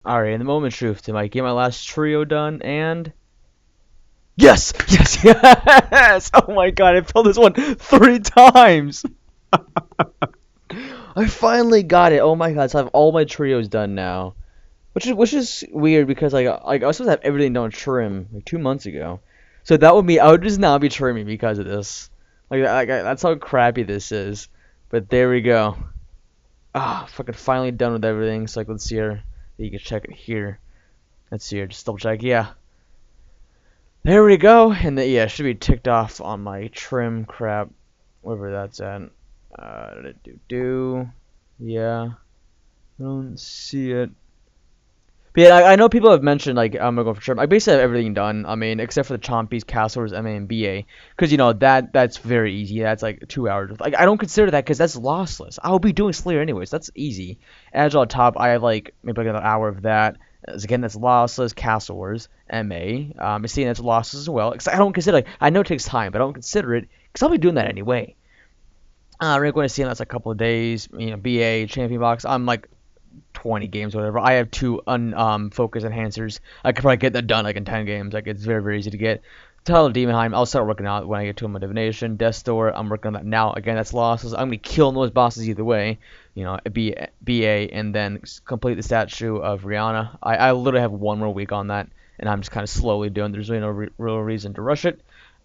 Alright, in the moment of truth, to get my last trio done, and yes! Yes, yes! Oh my god, I failed this one 3 times! I finally got it. Oh my god, so I have all my trios done now. Which is weird because I was supposed to have everything done with trim like 2 months ago. So that would mean I would just now be trimming because of this. That's how crappy this is. But there we go. Ah, fucking finally done with everything. So let's see here. You can check it here. Let's see here. Just double check. Yeah. There we go. And yeah, it should be ticked off on my trim crap, wherever that's at. Yeah. I don't see it. But yeah, I know people have mentioned like I'm gonna go for trim. I basically have everything done. I mean, except for the Chompies, Castles, MA, and BA, because that's very easy. That's like 2 hours. Like I don't consider that because that's lossless. I'll be doing Slayer anyways. That's easy. Agile top, I have like maybe like another hour of that. Again, that's lossless. Castle Wars, MA. Seeing that's lossless as well. Because I don't consider like I know it takes time, but I don't consider it because I'll be doing that anyway. We're going to see that's a couple of days. BA champion box. I'm like 20 games, whatever. I have two focus enhancers. I could probably get that done like in 10 games. Like it's very, very easy to get. Tell Demonheim, I'll start working out when I get to my divination. Death Store, I'm working on that now. Again, that's losses. I'm gonna kill those bosses either way. BA, and then complete the statue of Rihanna. I literally have one more week on that, and I'm just kind of slowly doing. There's really no real reason to rush it.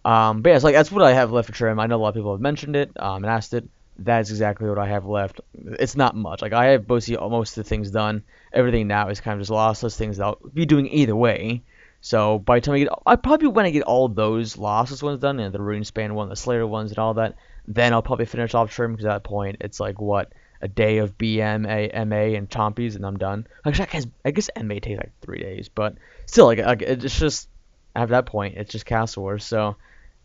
But yeah, it's like that's what I have left for trim. I know a lot of people have mentioned it and asked it. That's exactly what I have left. It's not much. Like I have most of the things done. Everything now is kind of just lossless things that I'll be doing either way. So by the time I probably when I get all those lossless ones done, and the Rune Span one, the Slayer ones, and all that, then I'll probably finish off trim because at that point it's like what a day of BM, MA, and Chompies, and I'm done. Actually, I guess MA takes like 3 days, but still, like it's just at that point it's just Castle Wars. So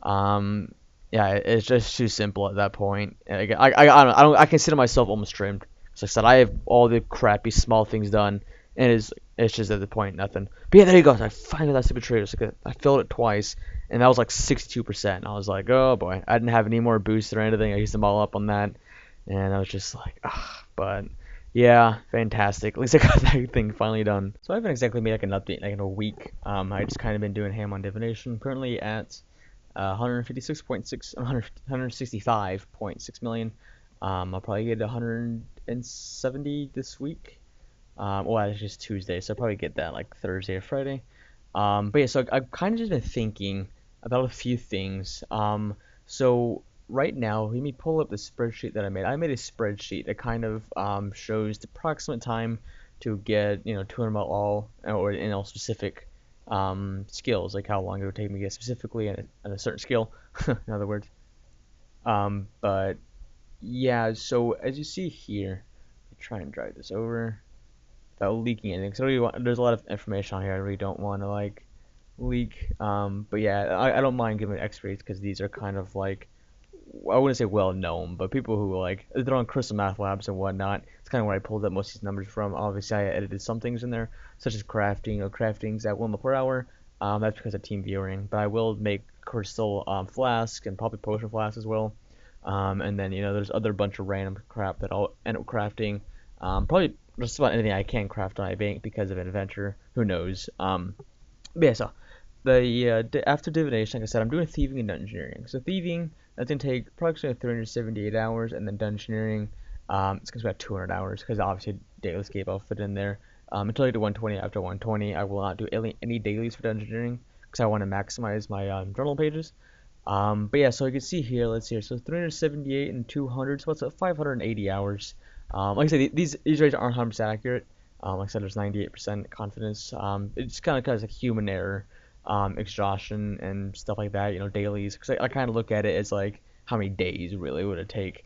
um, yeah, it's just too simple at that point. I consider myself almost trimmed. So like I said, I have all the crappy small things done, and it's just at the point nothing. But yeah, there you go. I finally got Super Traders. Like I filled it twice, and that was like 62%. I was like, oh boy, I didn't have any more boosts or anything. I used them all up on that, and I was just like, ah, but. Yeah, fantastic. At least I got that thing finally done. So I haven't exactly made like an update like in a week. I just kind of been doing ham on divination. Currently at 156.6, 165.6 million. I'll probably get 170 this week. Well, it's just Tuesday, so I'll probably get that like Thursday or Friday. But yeah, so I've kind of just been thinking about a few things. So right now, let me pull up the spreadsheet that I made. I made a spreadsheet that kind of shows the approximate time to get 200 mil all or in all specific skills, like how long it would take me to get specifically at a certain skill, in other words. But yeah, so as you see here, try and drag this over without leaking anything. So there's a lot of information on here. I really don't want to like leak. But yeah, I don't mind giving X rates because these are kind of like I wouldn't say well known, but people who like they're on Crystal Math Labs and whatnot. It's kind of where I pulled up most of these numbers from. Obviously, I edited some things in there, such as crafting. Crafting's at 1 mil per hour. That's because of team viewing. But I will make crystal flask and probably potion flask as well. And then there's other bunch of random crap that I'll end up crafting. Probably just about anything I can craft on my bank because of an adventure. Who knows? But yeah, so after divination, like I said, I'm doing thieving and dungeoneering. So thieving, that's gonna take approximately 378 hours, and then dungeoneering, it's gonna be about 200 hours because obviously daily escape I'll fit in there. Until I get to 120. After 120, I will not do any dailies for dungeoneering because I want to maximize my journal pages. But yeah, so you can see here, let's see here. So 378 and 200, so it's 580 hours. Like I said, these rates aren't 100% accurate. Like I said, there's 98% confidence. It's kind of because of human error, exhaustion and stuff like that. Dailies. Because I kind of look at it as like how many days really would it take.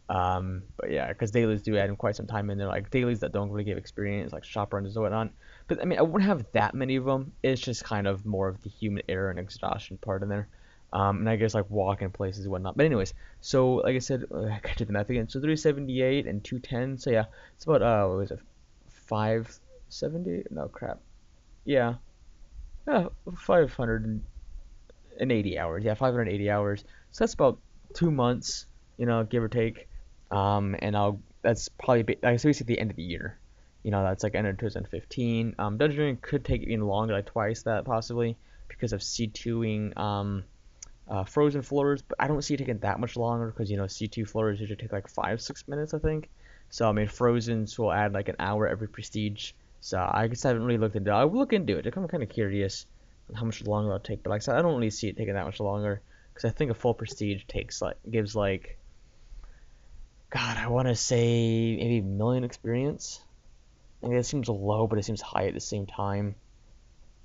But yeah, because dailies do add in quite some time in there. Like dailies that don't really give experience, like shop runs and whatnot. But I mean, I wouldn't have that many of them. It's just kind of more of the human error and exhaustion part in there. And I guess like walking places and whatnot. But anyways, so like I said, I got to the math again. So 378 and 210. So yeah, it's about what was it, 570? No crap. Yeah, 580 hours. Yeah, 580 hours. So that's about 2 months, give or take. And that's probably that's basically the end of the year. That's like end of 2015. Dungeoneering could take even longer, like twice that possibly, because of C2ing frozen floors, but I don't see it taking that much longer because C2 floors usually take like 5-6 minutes, I think. So I mean, Frozen's will add like an hour every prestige. So I guess I haven't really looked into it. I will look into it. I'm kind of curious on how much longer it'll take. But like I said, I don't really see it taking that much longer because I think a full prestige gives like, God, I want to say maybe a million experience. I mean, it seems low, but it seems high at the same time.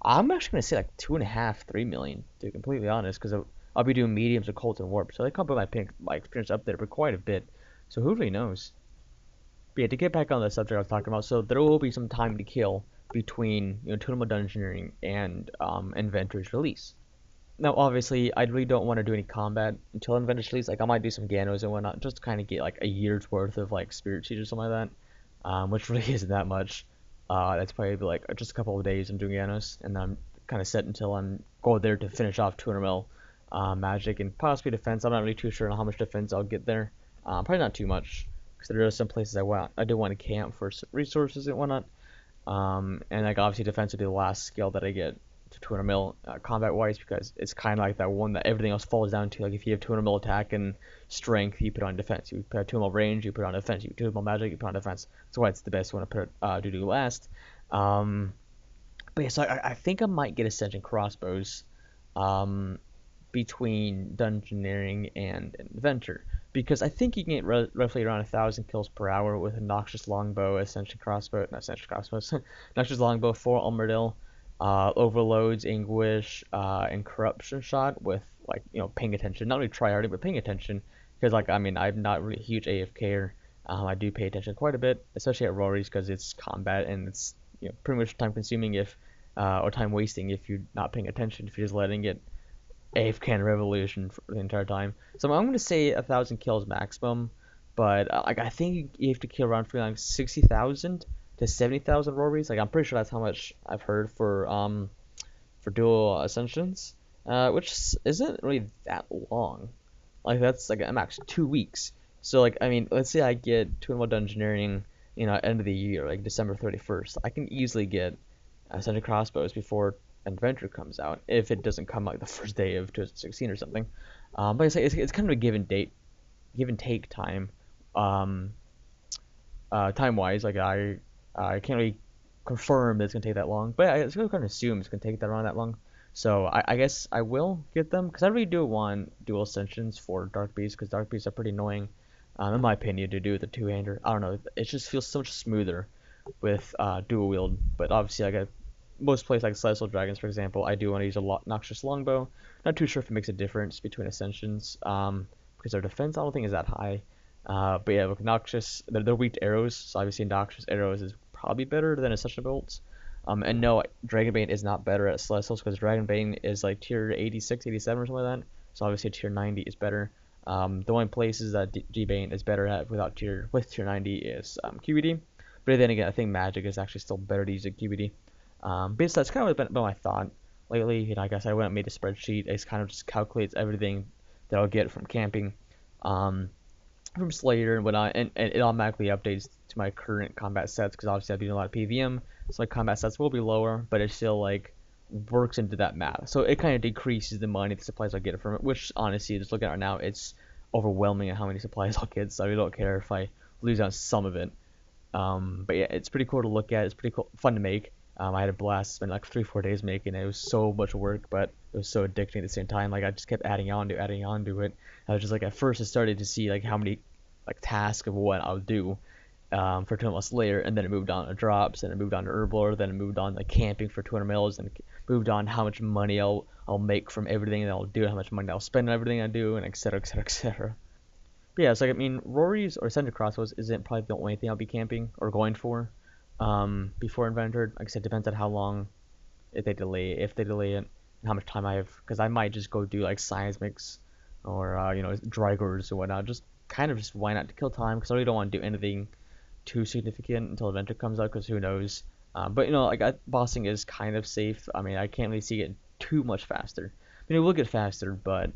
I'm actually gonna say like 2.5, 3 million, to be completely honest, because I'll be doing mediums of Colt and Warp, so they can put my experience up there for quite a bit. So who really knows? But yeah, to get back on the subject I was talking about, so there will be some time to kill between Tournament Dungeoneering and Inventor's release. Now, obviously, I really don't want to do any combat until Inventor's release. Like I might do some Ganos and whatnot, just to kind of get like a year's worth of like Spirit Siege or something like that, which really isn't that much. That's probably like just a couple of days I'm doing Ganos, and then I'm kind of set until I'm go there to finish off 200 mil magic and possibly defense. I'm not really too sure on how much defense I'll get there. Probably not too much, because there are some places I do want to camp for resources and whatnot. And like obviously defense would be the last skill that I get to 200 mil combat wise, because it's kind of like that one that everything else falls down to. Like if you have 200 mil attack and strength, you put on defense. You put 200 mil range, you put on defense. You put 200 mil magic, you put on defense. That's why it's the best one to put do last. Um, but yeah, so I think I might get Ascension crossbows um, between Dungeoneering and Adventure, because I think you can get roughly around 1,000 kills per hour with a Noxious Longbow, Ascension crossbow, not Ascension crossbows, Noxious Longbow, 4 Armadillo, Overloads, Anguish, and Corruption Shot with like paying attention, not really tryharding, but paying attention, because like I mean I'm not really a huge AFKer. I do pay attention quite a bit, especially at Rory's, because it's combat and it's pretty much time consuming if or time wasting if you're not paying attention, if you're just letting it AFK and Revolution for the entire time. So I'm gonna say 1,000 kills maximum, but like I think you have to kill around for like 60,000 to 70,000 Rories. Like I'm pretty sure that's how much I've heard for dual ascensions, which isn't really that long. Like that's like a max 2 weeks. So like I mean, let's say I get 2 Dungeoneering, at end of the year, like December 31st. I can easily get Ascended Crossbows before Adventure comes out, if it doesn't come like the first day of 2016 or something. But it's kind of a give and take time. Um, Time wise, like I can't really confirm that it's gonna take that long, but I just kind of assume it's gonna take that around that long. So I guess I will get them, because I really do want dual ascensions for Dark Beasts, because Dark Beasts are pretty annoying, in my opinion, to do with a two-hander. I don't know, it just feels so much smoother with dual wield. But obviously, like most places like Celestial Dragons, for example, I do want to use a Noxious Longbow. Not too sure if it makes a difference between ascensions, because their defense I don't think is that high. But yeah, look, Noxious, they're weak to arrows, so obviously Noxious arrows is probably better than Ascension bolts. And no, Dragonbane is not better at Celestials, because Dragonbane is like tier 86, 87 or something like that. So obviously tier 90 is better. The only places that D-Bane is better at with tier 90 is QBD. But then again, I think Magic is actually still better to use at QBD. But that's kind of been my thought lately. I guess I went and made a spreadsheet. It kind of just calculates everything that I'll get from camping. From Slayer and whatnot, and it automatically updates to my current combat sets, because obviously I'm doing a lot of PVM, so my combat sets will be lower, but it still like works into that math. So it kind of decreases the money, the supplies I'll get from it, which honestly, just looking at it now, it's overwhelming at how many supplies I'll get, so I really don't care if I lose on some of it. But yeah, it's pretty cool to look at. It's pretty cool, fun to make. I had a blast. Spent like 3-4 days making it. It was so much work, but it was so addicting at the same time. Like I just kept adding on to it. I was just like, at first I started to see like how many like tasks of what I'll do for 200 mils later, and then it moved on to drops, and it moved on to herblore, then it moved on to like camping for 200 mils, and it moved on how much money I'll make from everything that I'll do, how much money I'll spend on everything I do, and et cetera, et cetera, et cetera. But yeah, it's like I mean, Rory's or Center Crossbows isn't probably the only thing I'll be camping or going for before Inventor. Like I said, depends on how long if they delay it, and how much time I have, because I might just go do like seismics or Drygors or whatnot. Just why not to kill time, because I really don't want to do anything too significant until Adventure comes out, because who knows. But like bossing is kind of safe. I mean, I can't really see it too much faster. I mean, it will get faster, but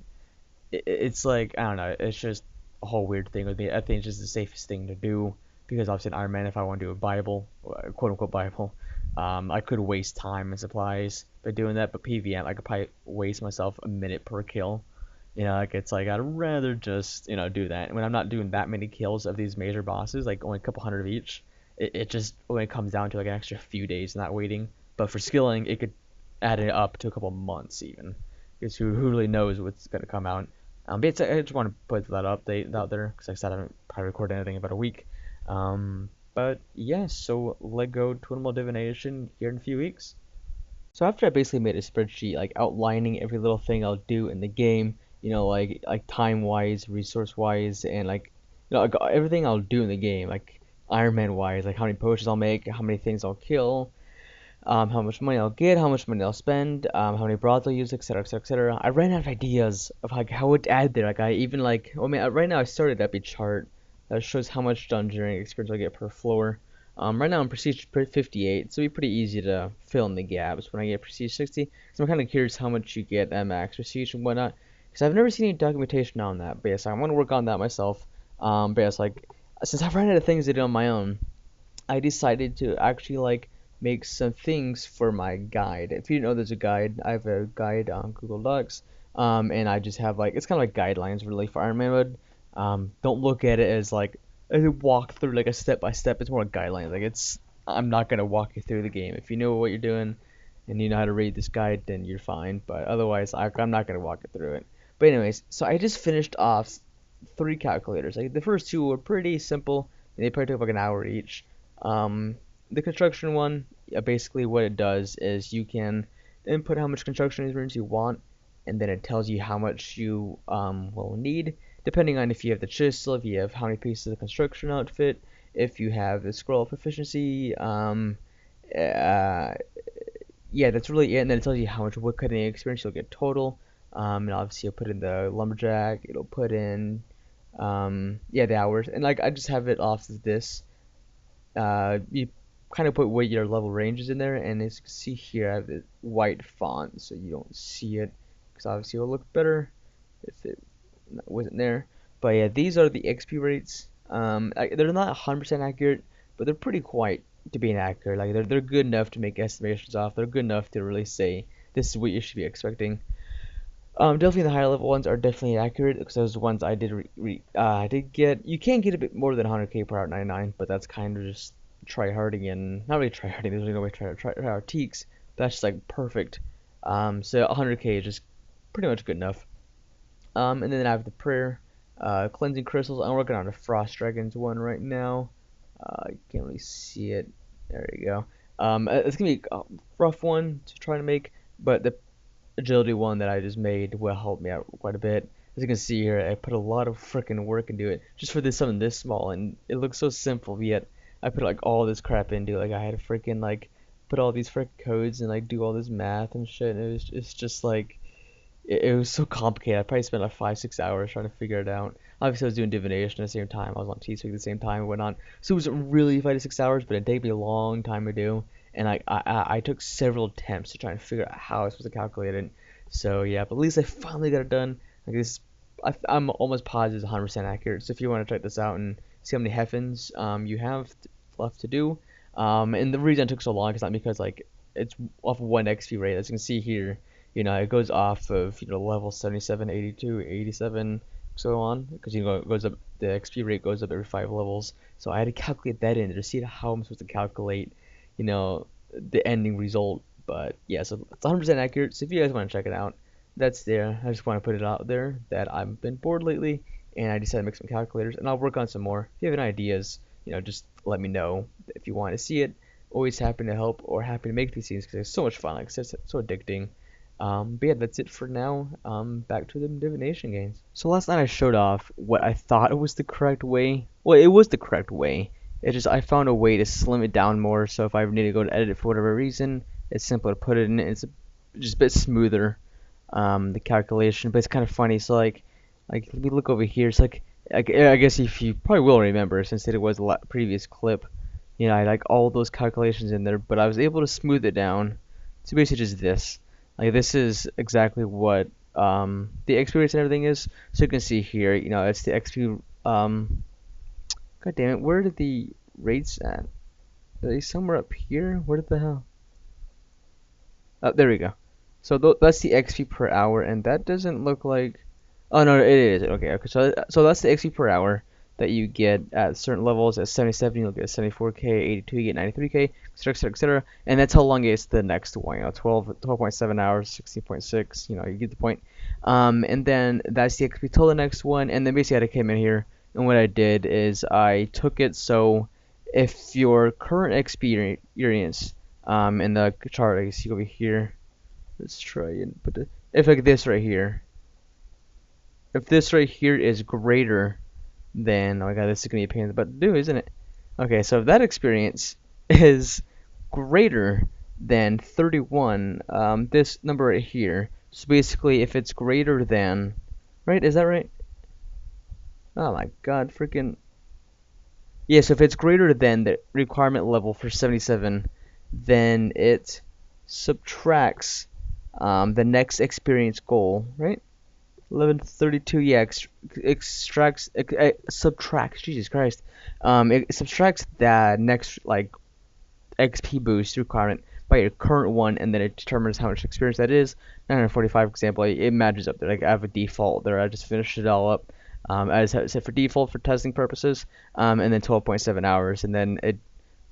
it's like I don't know. It's just a whole weird thing with me. I think it's just the safest thing to do, because obviously in Ironman, if I want to do a Bible, quote unquote Bible, I could waste time and supplies by doing that. But PVM, I could probably waste myself a minute per kill. Like it's like I'd rather just do that. And when I'm not doing that many kills of these major bosses, like only a couple hundred of each, it just when it comes down to like an extra few days not waiting. But for skilling, it could add it up to a couple months even, because who really knows what's gonna come out. But I just want to put that update out there because like I said I haven't probably recorded anything in about a week. But yeah, so Lego Twinnable Divination here in a few weeks. So after I basically made a spreadsheet like outlining every little thing I'll do in the game, like time wise, resource wise, and like like everything I'll do in the game, like Ironman wise, like how many potions I'll make, how many things I'll kill, how much money I'll get, how much money I'll spend, how many broads I'll use, etc., etc., etc. I ran out of ideas of like how to add there. Like I even like, I mean, right now I started up a chart that shows how much dungeon experience I get per floor. Right now I'm Prestige 58, so it'll be pretty easy to fill in the gaps when I get Prestige 60. So I'm kind of curious how much you get at max Prestige and whatnot, because I've never seen any documentation on that. But yes, I want to work on that myself. But yes, like since I've run out of things to do on my own, I decided to actually like make some things for my guide. If you didn't know there's a guide, I have a guide on Google Docs. And I just have like it's kind of like guidelines really for Ironman mode. Don't look at it as like a walk through like a step by step. It's more like guidelines. Like I'm not gonna walk you through the game. If you know what you're doing and you know how to read this guide, then you're fine. But otherwise, I'm not gonna walk you through it. But anyways, so I just finished off 3 calculators. Like the first 2 were pretty simple. And they probably took like an hour each. The construction one, basically what it does is you can input how much construction experience you want, and then it tells you how much you will need, depending on if you have the chisel, if you have how many pieces of construction outfit, if you have the scroll proficiency. Yeah, that's really it. And then it tells you how much woodcutting experience you'll get total. And obviously you'll put in the lumberjack. It'll put in yeah, the hours. And like I just have it off of this. You kind of put what your level range is in there, and as you can see here, I have the white font, so you don't see it, because obviously it will look better if it wasn't there. But yeah, these are the XP rates. They're not 100% accurate, but they're pretty quite to be inaccurate. Like they're good enough to make estimations off. They're good enough to really say this is what you should be expecting. Definitely the higher level ones are definitely accurate because those ones I did get. You can get a bit more than 100k per hour 99, but that's kind of just try harding and not really try harding. There's no way to try hard teaks. That's just like perfect. So 100k is just pretty much good enough. And then I have the prayer, cleansing crystals. I'm working on a frost dragons one right now. You can't really see it. There you go. It's gonna be a rough one to try to make, but the agility one that I just made will help me out quite a bit. As you can see here, I put a lot of freaking work into it just for this something this small, and it looks so simple, yet I put like all this crap into it. Like I had to freaking like put all these freaking codes and like do all this math and shit. And it's just like it was so complicated. I probably spent like 5-6 hours trying to figure it out. Obviously, I was doing divination at the same time. I was on T-Speak at the same time and whatnot. So it was really 5 to 6 hours, but it took me a long time to do. And I took several attempts to try and figure out how I was supposed to calculate it. So yeah, but at least I finally got it done. Like this, I'm almost positive it's 100% accurate. So if you want to check this out and see how many heavens you have left to do, and the reason it took so long is not because like it's off of 1 XP rate. As you can see here, it goes off of level 77, 82, 87, so on, because it goes up. The XP rate goes up every 5 levels. So I had to calculate that in to see how I'm supposed to calculate the ending result. But yeah, so it's 100% accurate. So if you guys want to check it out, that's there. I just want to put it out there that I've been bored lately, and I decided to make some calculators, and I'll work on some more. If you have any ideas, just let me know. If you want to see it, always happy to help or happy to make these things because it's so much fun. Like I said, it's so addicting. But yeah, that's it for now. Back to the divination games. So last night I showed off what I thought was the correct way. Well, it was the correct way. It's just I found a way to slim it down more, so if I need to go to edit it for whatever reason, it's simpler to put it in. It's just a bit smoother, the calculation, but it's kind of funny. So like let me look over here. It's like I guess if you probably will remember since it was a previous clip, I had like all those calculations in there, but I was able to smooth it down to basically just this. Like this is exactly what the experience and everything is. So you can see here, it's the XP. God damn it, where did the rates at? Are they somewhere up here? Where the hell? Oh, there we go. So that's the XP per hour, and that doesn't look like. Oh no, it is. Okay, okay. So that's the XP per hour that you get at certain levels. At 77, you'll get 74k. 82, you get 93k, etc., etc., etc. And that's how long it's the next one. 12.7 hours, 16.6. You get the point. And then that's the XP till the next one. And then basically, I came in here, and what I did is I took it so if your current experience in the chart, I guess you go over here. Let's try and put if like this right here. If this right here is greater than, oh my god, this is gonna be a pain in the butt to do, isn't it? Okay, so if that experience is greater than 31, this number right here. So basically, if it's greater than, right? Is that right? Oh my god, freaking. Yeah, so if it's greater than the requirement level for 77, then it subtracts the next experience goal, right? 1132, yeah, subtracts, Jesus Christ. It subtracts that next, like, XP boost requirement by your current one, and then it determines how much experience that is. 945, for example, it matches up there. Like, I have a default there. I just finished it all up. As I said, for default for testing purposes, and then 12.7 hours, and then it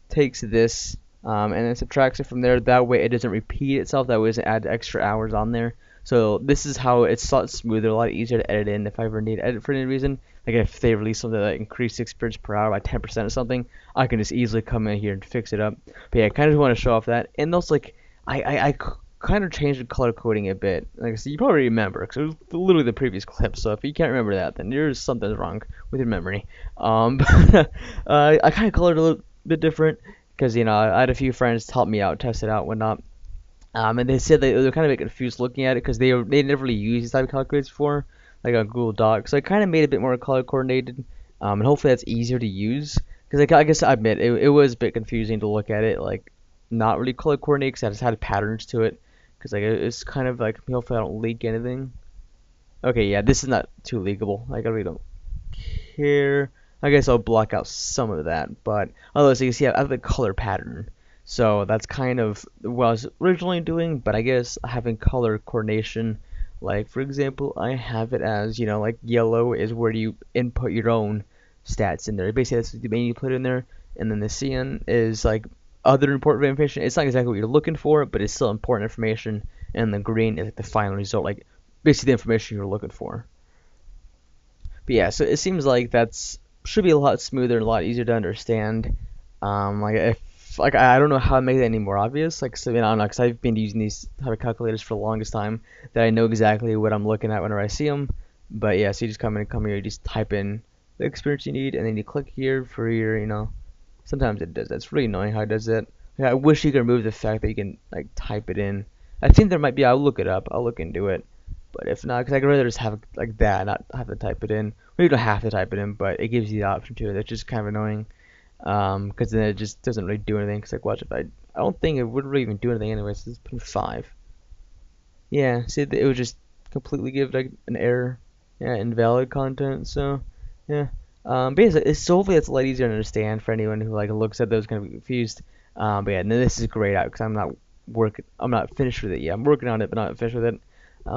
takes this and then subtracts it from there. That way it doesn't repeat itself. That way it doesn't add extra hours on there. So this is how it's a lot smoother, a lot easier to edit in if I ever need to edit for any reason. Like if they release something that increased experience per hour by 10% or something, I can just easily come in here and fix it up. But yeah, I kind of want to show off that. And also, like, I kind of changed the color coding a bit. Like I said, you probably remember, because it was literally the previous clip. So if you can't remember that, then there's something wrong with your memory. But I kind of colored it a little bit different because I had a few friends help me out, test it out, whatnot. And they said they were kind of a bit confused looking at it because they never really used these type of calculators before, like on Google Docs. So I kind of made it a bit more color coordinated, and hopefully that's easier to use. Because I guess I admit it was a bit confusing to look at it, like not really color coordinated because I just had patterns to it. Because like it's kind of like, hopefully I don't leak anything. Okay, yeah, this is not too leakable. Like I really don't care. I guess I'll block out some of that, but otherwise you can see I have the color pattern. So that's kind of what I was originally doing, but I guess having color coordination, like for example, I have it as, like yellow is where you input your own stats in there. Basically that's the main you put in there, and then the cyan is like other important information. It's not exactly what you're looking for, but it's still important information, and the green is like the final result, like basically the information you're looking for. But yeah, so it seems like that's should be a lot smoother and a lot easier to understand. Like if I don't know how to make that any more obvious. Like so, I don't know, because I've been using these type of calculators for the longest time that I know exactly what I'm looking at whenever I see them. But yeah, so you just come here, you just type in the experience you need, and then you click here for your. Sometimes it does that. It's really annoying how it does that. Like, I wish you could remove the fact that you can like type it in. I think there might be. I'll look it up. I'll look into it. But if not, because I'd rather just have it like that, not have to type it in. Well, you don't have to type it in, but it gives you the option to. That's just kind of annoying. Because then it just doesn't really do anything. Because like, watch if I don't think it would really even do anything anyways. It's put 5. Yeah, see, it would just completely give like an error. Yeah, invalid content. So yeah. Basically, it's hopefully it's a lot easier to understand for anyone who like looks at those kind of confused. But yeah, and this is great out because I'm not finished with it yet. I'm working on it, but not finished with it.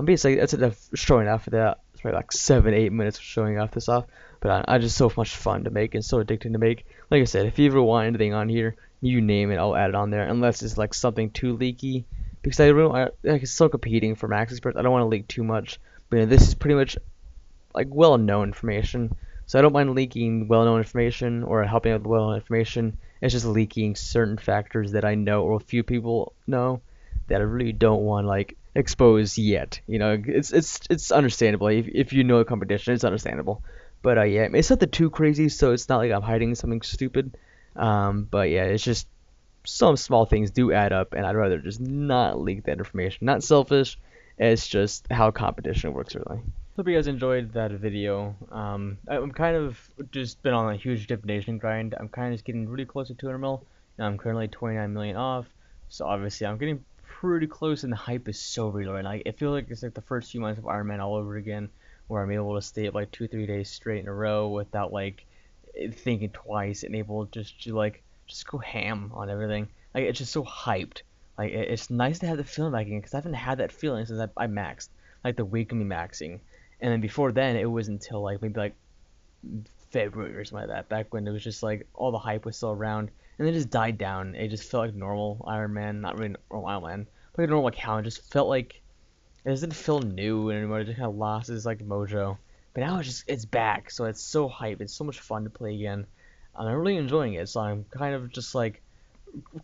Basically, that's enough showing off of that. It's probably like 7-8 minutes of showing off this off. But I just so much fun to make and so addicting to make. Like I said, if you ever want anything on here, you name it, I'll add it on there. Unless it's like something too leaky, because like it's still competing for max experience. I don't want to leak too much. But this is pretty much like well-known information. So I don't mind leaking well-known information or helping out with well-known information. It's just leaking certain factors that I know or a few people know that I really don't want like exposed yet. It's understandable if you know the competition, it's understandable. But yeah, it's nothing too crazy, so it's not like I'm hiding something stupid. But yeah, it's just some small things do add up, and I'd rather just not leak that information. Not selfish, it's just how competition works, really. Hope you guys enjoyed that video. I'm kind of just been on a huge divination grind. I'm kind of just getting really close to 200 mil. And I'm currently 29 million off. So obviously I'm getting pretty close, and the hype is so real right now. I feel like it's like the first few months of Ironman all over again, where I'm able to stay up like 2-3 days straight in a row without like thinking twice and able just to like just go ham on everything. Like it's just so hyped. Like it's nice to have the feeling back again because I haven't had that feeling since I maxed, like the week of me maxing. And then before then, it was until like maybe like February or something like that, back when it was just like all the hype was still around, and then it just died down. It just felt like normal Iron Man, not really normal Iron Man, but like a normal account. It just felt like it doesn't feel new anymore. It just kind of lost its like mojo. But now it's back, so it's so hype. It's so much fun to play again. I'm really enjoying it, so I'm kind of just like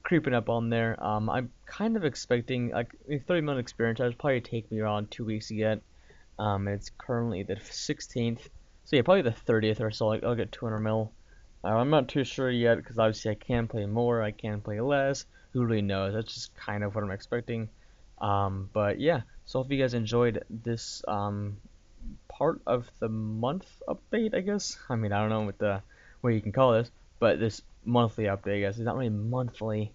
creeping up on there. I'm kind of expecting like a 30-minute experience. It'll probably take me around 2 weeks to get. It's currently the 16th, so yeah, probably the 30th or so. Like I'll get 200 mil. I'm not too sure yet because obviously I can play more, I can play less. Who really knows? That's just kind of what I'm expecting. But yeah, so hope you guys enjoyed this part of the month update, I guess. I mean, I don't know what you can call this, but this monthly update, I guess. It's not really monthly,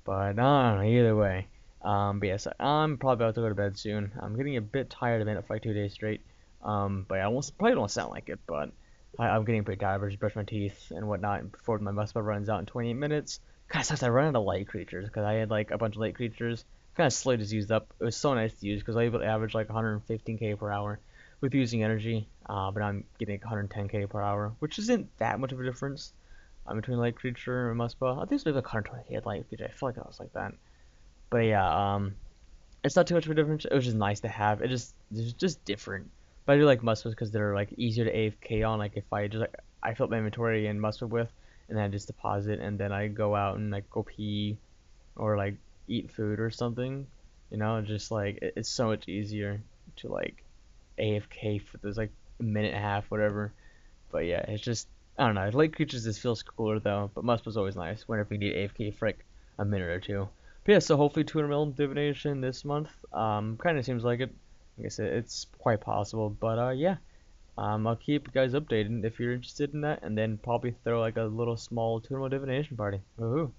but I don't know, either way. But yes, I'm probably about to go to bed soon. I'm getting a bit tired of it for like 2 days straight. But yeah, probably don't sound like it, but I'm getting pretty tired. I just brush my teeth and whatnot before my muscle runs out in 28 minutes. Kind of sucks. I run out of light creatures because I had like a bunch of light creatures. Kind of slowly just used up. It was so nice to use because I was able to average like 115k per hour with using energy. But I'm getting like 110k per hour, which isn't that much of a difference between light creature and muscle. I think it's maybe like 120k light creature. I feel like I was like that. But yeah, it's not too much of a difference. It was just nice to have. It's just different. But I do like muscles because they're like easier to AFK on. Like if I just like I fill up my inventory and muscle with, and then I just deposit, and then I go out and like go pee or like eat food or something. Just like it's so much easier to like AFK for those like a minute and a half, whatever. But yeah, it's just I don't know. Light creatures just feels cooler though. But Musk was always nice whenever we need AFK for like a minute or two. But yeah, so hopefully 200 mil divination this month. Kind of seems like it. Like I said, it's quite possible. But yeah, I'll keep you guys updated if you're interested in that, and then probably throw like a little small 200 mil divination party. Woohoo!